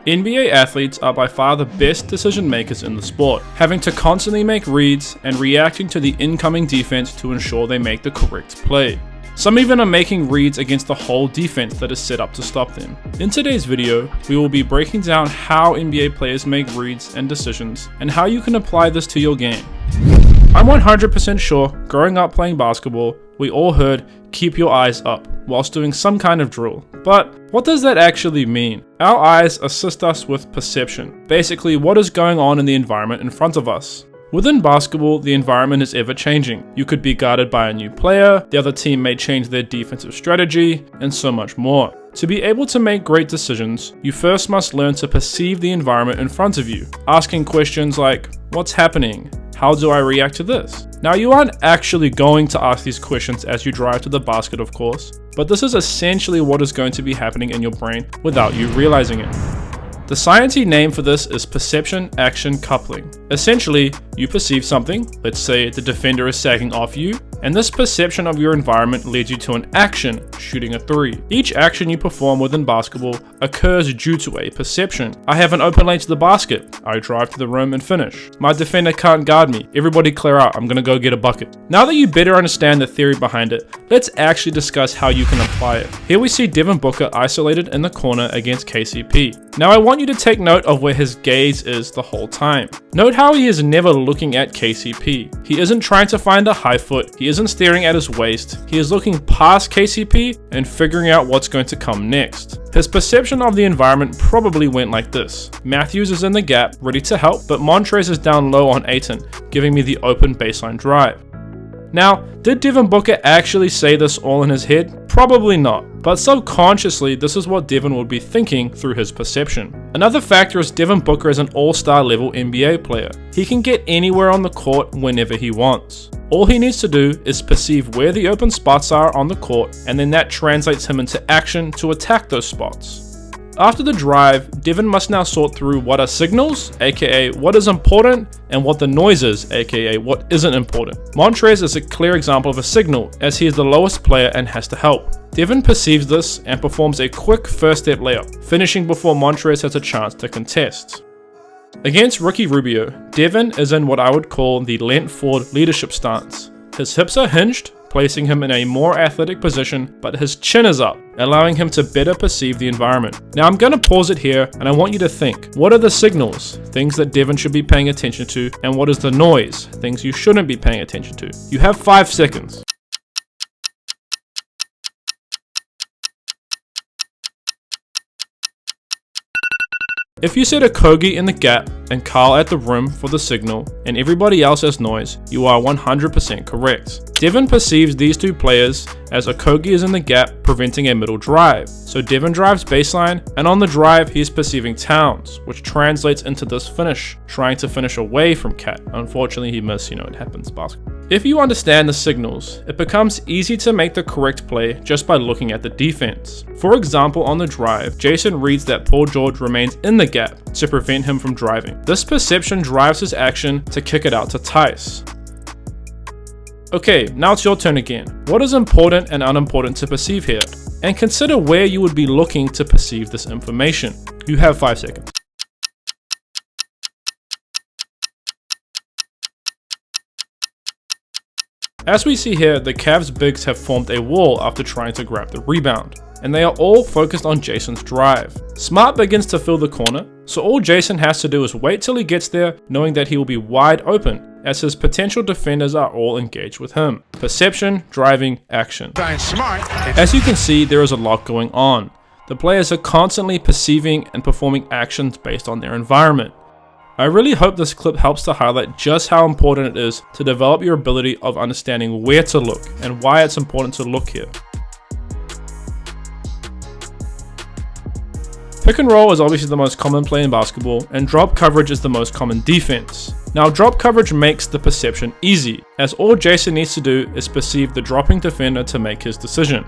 NBA athletes are by far the best decision makers in the sport, having to constantly make reads and reacting to the incoming defense to ensure they make the correct play. Some even are making reads against the whole defense that is set up to stop them. In today's video, we will be breaking down how NBA players make reads and decisions, and how you can apply this to your game. I'm 100% sure, growing up playing basketball, we all heard, "keep your eyes up," whilst doing some kind of drill. But what does that actually mean? Our eyes assist us with perception, basically what is going on in the environment in front of us. Within basketball, the environment is ever changing. You could be guarded by a new player, the other team may change their defensive strategy, and so much more. To be able to make great decisions, you first must learn to perceive the environment in front of you, asking questions like, what's happening? How do I react to this? Now, you aren't actually going to ask these questions as you drive to the basket, of course, but this is essentially what is going to be happening in your brain without you realizing it. The sciencey name for this is perception-action coupling. Essentially, you perceive something, let's say the defender is sagging off you, and this perception of your environment leads you to an action, shooting a three. Each action you perform within basketball occurs due to a perception. I have an open lane to the basket. I drive to the rim and finish. My defender can't guard me. Everybody clear out. I'm gonna go get a bucket. Now that you better understand the theory behind it, let's actually discuss how you can apply it. Here we see Devin Booker isolated in the corner against KCP. Now I want you to take note of where his gaze is the whole time. Note how he is never looking at KCP. He isn't trying to find a high foot. He isn't staring at his waist. He is looking past KCP and figuring out what's going to come next. His perception of the environment probably went like this. Matthews is in the gap, ready to help, but Montrezl is down low on Ayton, giving me the open baseline drive. Now, did Devin Booker actually say this all in his head? Probably not, but subconsciously this is what Devin would be thinking through his perception. Another factor is Devin Booker is an all-star level NBA player. He can get anywhere on the court whenever he wants. All he needs to do is perceive where the open spots are on the court, and then that translates him into action to attack those spots. After the drive, Devin must now sort through what are signals, aka what is important, and what the noise is, aka what isn't important. Montrezl is a clear example of a signal, as he is the lowest player and has to help. Devin perceives this and performs a quick first step layup, finishing before Montrezl has a chance to contest. Against Ricky Rubio, Devin is in what I would call the leant forward leadership stance. His hips are hinged, placing him in a more athletic position, but his chin is up, allowing him to better perceive the environment. Now I'm going to pause it here and I want you to think, what are the signals, things that Devin should be paying attention to, and what is the noise, things you shouldn't be paying attention to? You have 5 seconds. If you set Okogie in the gap and Karl at the rim for the signal and everybody else as noise, you are 100% correct. Devin perceives these two players as Okogie is in the gap preventing a middle drive. So Devin drives baseline, and on the drive he is perceiving Towns, which translates into this finish, trying to finish away from Cat. Unfortunately he missed, it happens basketball. If you understand the signals, it becomes easy to make the correct play just by looking at the defense. For example, on the drive, Jason reads that Paul George remains in the gap to prevent him from driving. This perception drives his action to kick it out to Tice. Okay, now it's your turn again. What is important and unimportant to perceive here? And consider where you would be looking to perceive this information. You have 5 seconds. As we see here, the Cavs bigs have formed a wall after trying to grab the rebound, and they are all focused on Jason's drive. Smart begins to fill the corner, so all Jason has to do is wait till he gets there, knowing that he will be wide open, as his potential defenders are all engaged with him. Perception, driving, action. As you can see, there is a lot going on. The players are constantly perceiving and performing actions based on their environment. I really hope this clip helps to highlight just how important it is to develop your ability of understanding where to look and why it's important to look here. Pick and roll is obviously the most common play in basketball, and drop coverage is the most common defense. Now drop coverage makes the perception easy, as all Jason needs to do is perceive the dropping defender to make his decision.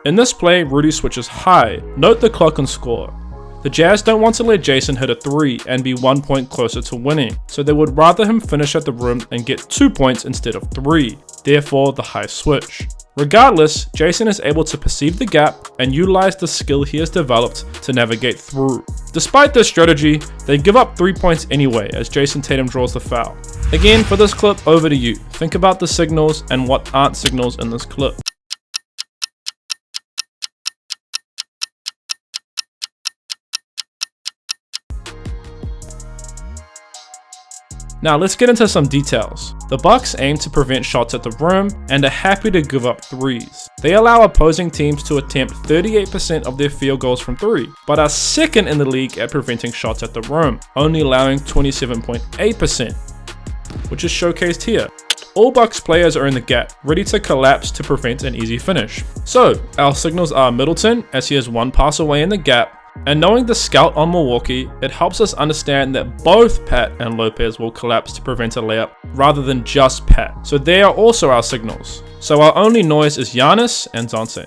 In this play, Rudy switches high. Note the clock and score. The Jazz don't want to let Jason hit a 3 and be 1 point closer to winning, so they would rather him finish at the rim and get 2 points instead of 3, therefore the high switch. Regardless, Jason is able to perceive the gap and utilize the skill he has developed to navigate through. Despite this strategy, they give up 3 points anyway as Jason Tatum draws the foul. Again, for this clip, over to you. Think about the signals and what aren't signals in this clip. Now let's get into some details. The Bucks aim to prevent shots at the rim and are happy to give up threes. They allow opposing teams to attempt 38% of their field goals from 3, but are second in the league at preventing shots at the rim, only allowing 27.8%, which is showcased here. All Bucks players are in the gap, ready to collapse to prevent an easy finish. So, our signals are Middleton, as he is 1 pass away in the gap, and knowing the scout on Milwaukee, it helps us understand that both Pat and Lopez will collapse to prevent a layup rather than just Pat. So they are also our signals. So our only noise is Giannis and Dante.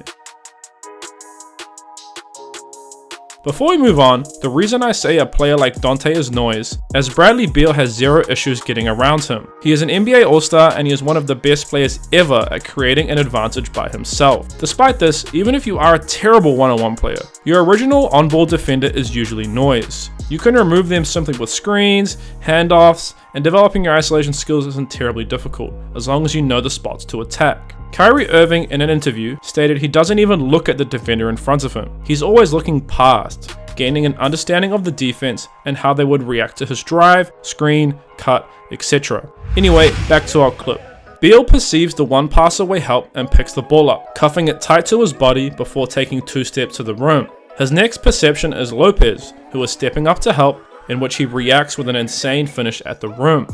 Before we move on, the reason I say a player like Dante is noise, as Bradley Beal has 0 issues getting around him. He is an NBA All-Star and he is one of the best players ever at creating an advantage by himself. Despite this, even if you are a terrible one-on-one player, your original on-ball defender is usually noise. You can remove them simply with screens, handoffs, and developing your isolation skills isn't terribly difficult, as long as you know the spots to attack. Kyrie Irving in an interview stated he doesn't even look at the defender in front of him. He's always looking past, gaining an understanding of the defense and how they would react to his drive, screen, cut, etc. Anyway, back to our clip. Beal perceives the 1 pass away help and picks the ball up, cuffing it tight to his body before taking 2 steps to the rim. His next perception is Lopez, who is stepping up to help, in which he reacts with an insane finish at the rim.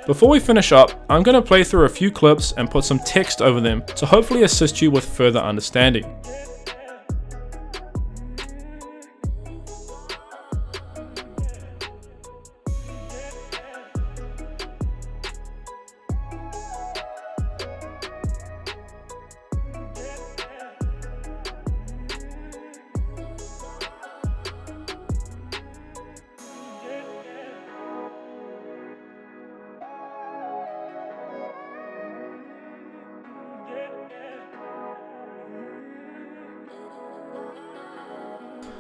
Before we finish up, I'm going to play through a few clips and put some text over them to hopefully assist you with further understanding.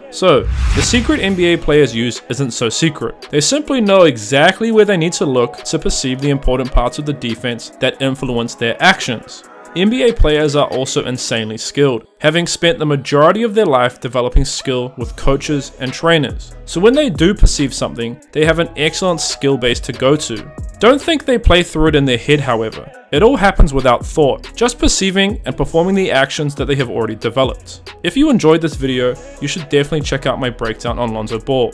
So, the secret NBA players use isn't so secret. They simply know exactly where they need to look to perceive the important parts of the defense that influence their actions. NBA players are also insanely skilled, having spent the majority of their life developing skill with coaches and trainers. So when they do perceive something, they have an excellent skill base to go to. Don't think they play through it in their head, however. It all happens without thought, just perceiving and performing the actions that they have already developed. If you enjoyed this video, you should definitely check out my breakdown on Lonzo Ball.